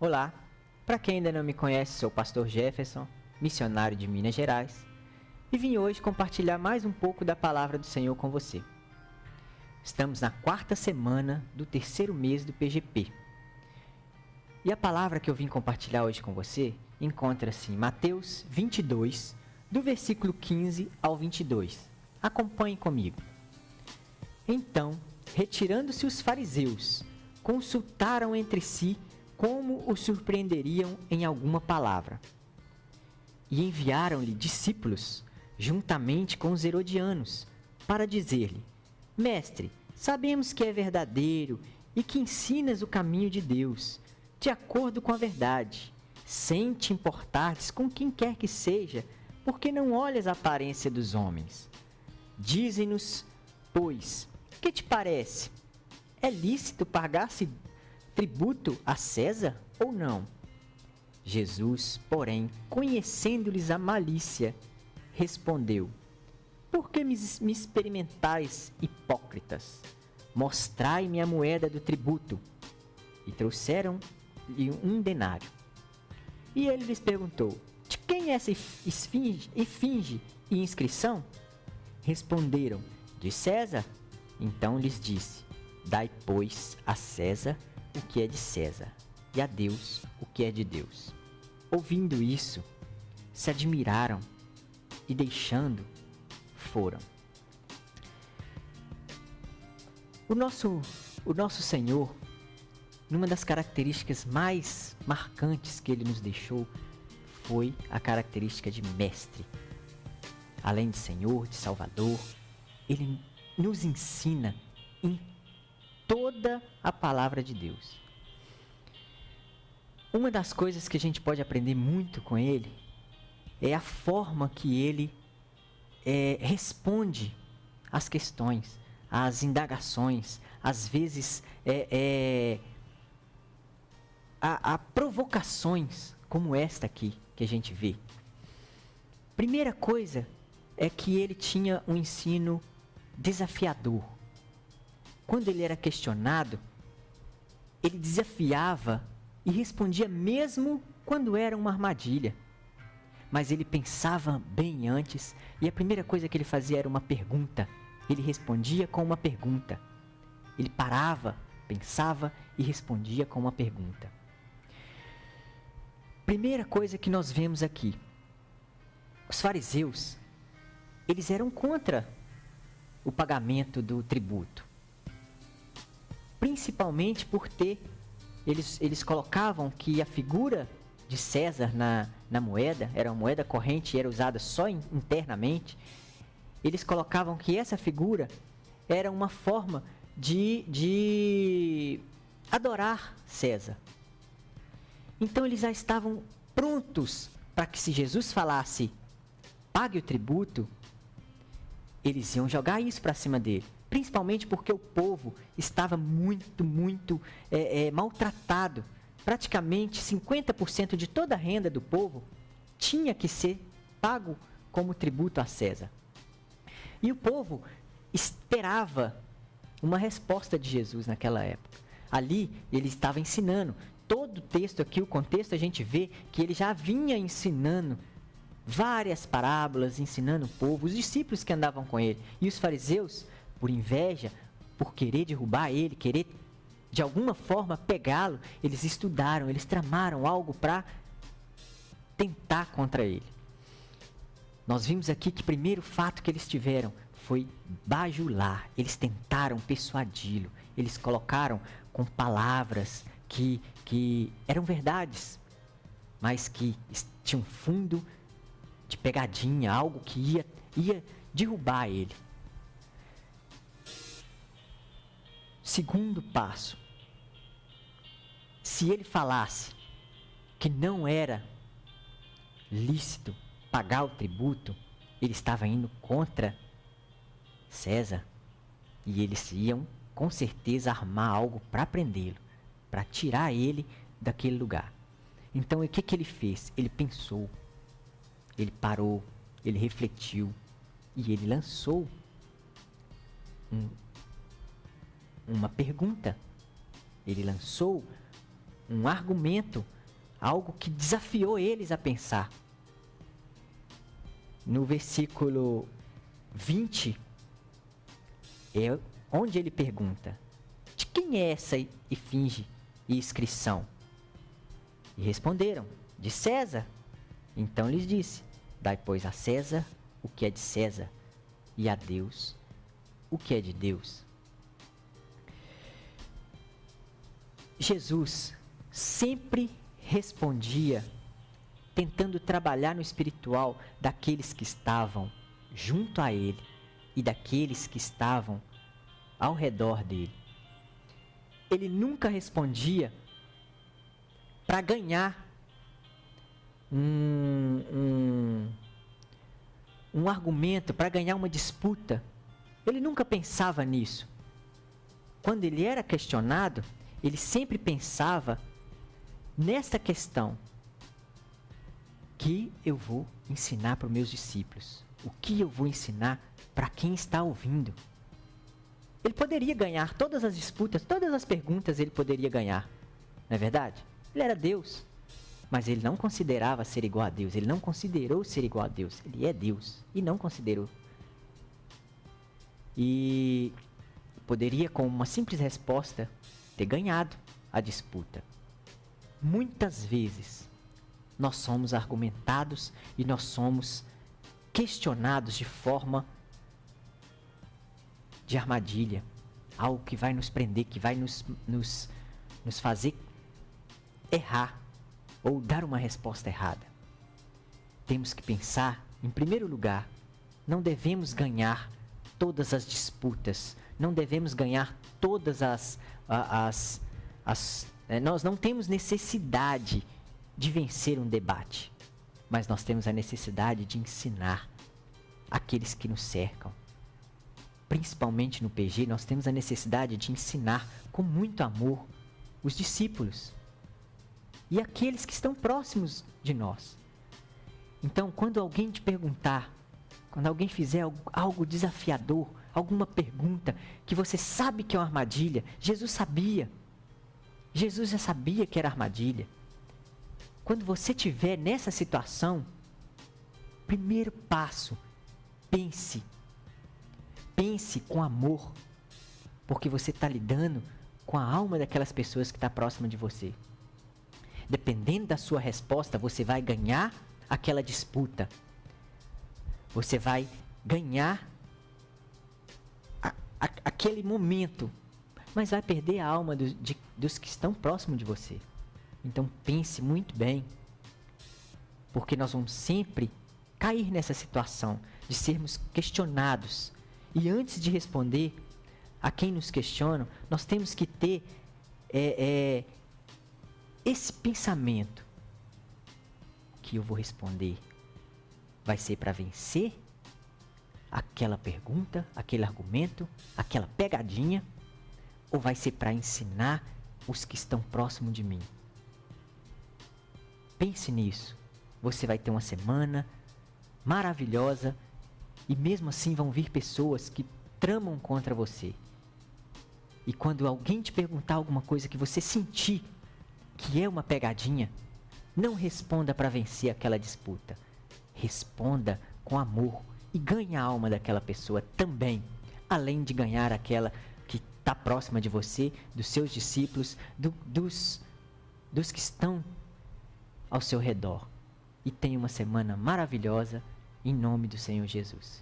Olá, para quem ainda não me conhece, sou o pastor Jefferson, missionário de Minas Gerais, e vim hoje compartilhar mais um pouco da palavra do Senhor com você. Estamos na 4ª semana do 3º mês do PGP. E a palavra que eu vim compartilhar hoje com você encontra-se em Mateus 22, do versículo 15 ao 22. Acompanhe comigo. Então, retirando-se os fariseus, consultaram entre si como o surpreenderiam em alguma palavra. E enviaram-lhe discípulos, juntamente com os herodianos, para dizer-lhe: Mestre, sabemos que é verdadeiro e que ensinas o caminho de Deus, de acordo com a verdade, sem te importares com quem quer que seja, porque não olhas a aparência dos homens. Dize-nos, pois, que te parece? É lícito pagar-se tributo a César ou não? Jesus, porém, conhecendo-lhes a malícia, respondeu: Por que me experimentais, hipócritas? Mostrai-me a moeda do tributo. E trouxeram-lhe um denário. E ele lhes perguntou: De quem é essa esfinge e inscrição? Responderam: De César. Então lhes disse: Dai, pois, a César o que é de César, e a Deus o que é de Deus. Ouvindo isso, se admiraram e, deixando, foram. O nosso Senhor, numa das características mais marcantes que Ele nos deixou, foi a característica de mestre. Além de Senhor, de Salvador, Ele nos ensina em toda a palavra de Deus. Uma das coisas que a gente pode aprender muito com ele é a forma que ele responde às questões, às indagações, às vezes a provocações como esta aqui que a gente vê. Primeira coisa é que ele tinha um ensino desafiador. Quando ele era questionado, ele desafiava e respondia mesmo quando era uma armadilha. Mas ele pensava bem antes e a primeira coisa que ele fazia era uma pergunta. Ele respondia com uma pergunta. Ele parava, pensava e respondia com uma pergunta. Primeira coisa que nós vemos aqui. Os fariseus, eles eram contra o pagamento do tributo. Principalmente por eles colocavam que a figura de César na moeda, era uma moeda corrente e era usada só internamente. Eles colocavam que essa figura era uma forma de adorar César. Então eles já estavam prontos para que, se Jesus falasse, pague o tributo, eles iam jogar isso para cima dele. Principalmente porque o povo estava muito maltratado. Praticamente 50% de toda a renda do povo tinha que ser pago como tributo a César. E o povo esperava uma resposta de Jesus naquela época. Ali ele estava ensinando. Todo o texto aqui, o contexto, a gente vê que ele já vinha ensinando várias parábolas, ensinando o povo, os discípulos que andavam com ele. E os fariseus, por inveja, por querer derrubar ele, querer de alguma forma pegá-lo, eles estudaram, eles tramaram algo para tentar contra ele. Nós vimos aqui que o primeiro fato que eles tiveram foi bajular. Eles tentaram persuadi-lo, eles colocaram com palavras que eram verdades, mas que tinham fundo de pegadinha, algo que ia derrubar ele. Segundo passo, se ele falasse que não era lícito pagar o tributo, ele estava indo contra César e eles iam com certeza armar algo para prendê-lo, para tirar ele daquele lugar. Então o que ele fez? Ele pensou, ele parou, ele refletiu e ele lançou uma pergunta. Ele lançou um argumento, algo que desafiou eles a pensar. No versículo 20, é onde ele pergunta: de quem é essa esfinge e inscrição? E responderam: de César. Então lhes disse: dai, pois, a César o que é de César, e a Deus o que é de Deus. Jesus sempre respondia tentando trabalhar no espiritual daqueles que estavam junto a ele e daqueles que estavam ao redor dele. Ele nunca respondia para ganhar um argumento, para ganhar uma disputa. Ele nunca pensava nisso. Quando ele era questionado, ele sempre pensava nessa questão: que eu vou ensinar para os meus discípulos? O que eu vou ensinar para quem está ouvindo? Ele poderia ganhar todas as disputas, todas as perguntas ele poderia ganhar, não é verdade? Ele era Deus, mas ele não considerava ser igual a Deus, ele não considerou ser igual a Deus, ele é Deus e não considerou. E poderia, com uma simples resposta, ter ganhado a disputa. Muitas vezes nós somos argumentados e nós somos questionados de forma de armadilha, algo que vai nos prender, que vai nos fazer errar ou dar uma resposta errada. Temos que pensar, em primeiro lugar, não devemos ganhar todas as disputas, não devemos ganhar todas nós não temos necessidade de vencer um debate, mas nós temos a necessidade de ensinar aqueles que nos cercam. Principalmente no PG, nós temos a necessidade de ensinar com muito amor os discípulos e aqueles que estão próximos de nós. Então, quando alguém te perguntar, quando alguém fizer algo desafiador, alguma pergunta que você sabe que é uma armadilha, Jesus sabia. Jesus já sabia que era armadilha. Quando você estiver nessa situação, primeiro passo, pense com amor, porque você está lidando com a alma daquelas pessoas que estão próximas de você. Dependendo da sua resposta, você vai ganhar aquela disputa. Você vai ganhar aquele momento, mas vai perder a alma dos que estão próximos de você. Então pense muito bem, porque nós vamos sempre cair nessa situação de sermos questionados. E antes de responder a quem nos questiona, nós temos que ter esse pensamento: que eu vou responder vai ser para vencer aquela pergunta, aquele argumento, aquela pegadinha, ou vai ser para ensinar os que estão próximos de mim? Pense nisso. Você vai ter uma semana maravilhosa e mesmo assim vão vir pessoas que tramam contra você. E quando alguém te perguntar alguma coisa que você sentir que é uma pegadinha, não responda para vencer aquela disputa. Responda com amor e ganhe a alma daquela pessoa também, além de ganhar aquela que está próxima de você, dos seus discípulos, dos que estão ao seu redor. E tenha uma semana maravilhosa, em nome do Senhor Jesus.